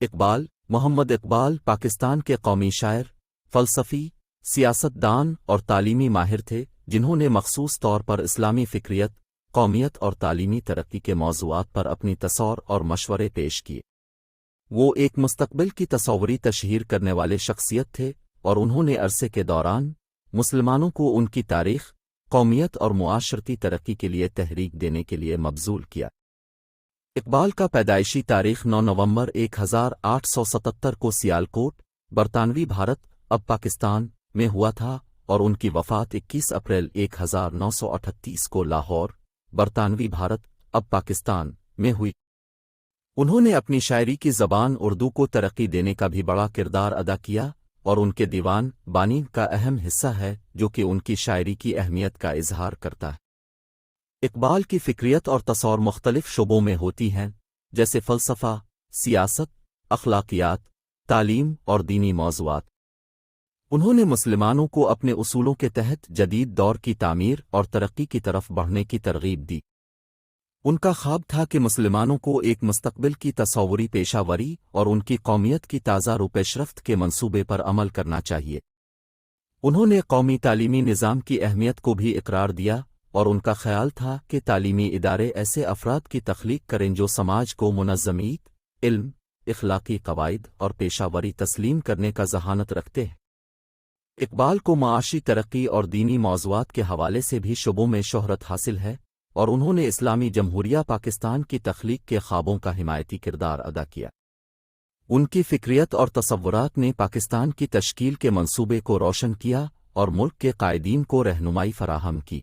اقبال محمد اقبال پاکستان کے قومی شاعر، فلسفی، سیاست دان اور تعلیمی ماہر تھے جنہوں نے مخصوص طور پر اسلامی فکریت، قومیت اور تعلیمی ترقی کے موضوعات پر اپنی تصور اور مشورے پیش کیے۔ وہ ایک مستقبل کی تصوری تشہیر کرنے والے شخصیت تھے اور انہوں نے عرصے کے دوران مسلمانوں کو ان کی تاریخ، قومیت اور معاشرتی ترقی کے لیے تحریک دینے کے لیے مبذول کیا۔ اقبال کا پیدائشی تاریخ 9 نومبر 1877 کو سیالکوٹ، برطانوی بھارت اب پاکستان میں ہوا تھا اور ان کی وفات 21 اپریل 1938 کو لاہور، برطانوی بھارت اب پاکستان میں ہوئی۔ انہوں نے اپنی شاعری کی زبان اردو کو ترقی دینے کا بھی بڑا کردار ادا کیا اور ان کے دیوان بانی کا اہم حصہ ہے جو کہ ان کی شاعری کی اہمیت کا اظہار کرتا ہے۔ اقبال کی فکریت اور تصور مختلف شعبوں میں ہوتی ہیں، جیسے فلسفہ، سیاست، اخلاقیات، تعلیم اور دینی موضوعات۔ انہوں نے مسلمانوں کو اپنے اصولوں کے تحت جدید دور کی تعمیر اور ترقی کی طرف بڑھنے کی ترغیب دی۔ ان کا خواب تھا کہ مسلمانوں کو ایک مستقبل کی تصوری پیشہ وری اور ان کی قومیت کی تازہ پیش رفت کے منصوبے پر عمل کرنا چاہیے۔ انہوں نے قومی تعلیمی نظام کی اہمیت کو بھی اقرار دیا اور ان کا خیال تھا کہ تعلیمی ادارے ایسے افراد کی تخلیق کریں جو سماج کو منظمیت، علم، اخلاقی قواعد اور پیشہ وری تسلیم کرنے کا ذہانت رکھتے ہیں۔ اقبال کو معاشی ترقی اور دینی موضوعات کے حوالے سے بھی شعبوں میں شہرت حاصل ہے اور انہوں نے اسلامی جمہوریہ پاکستان کی تخلیق کے خوابوں کا حمایتی کردار ادا کیا۔ ان کی فکریت اور تصورات نے پاکستان کی تشکیل کے منصوبے کو روشن کیا اور ملک کے قائدین کو رہنمائی فراہم کی۔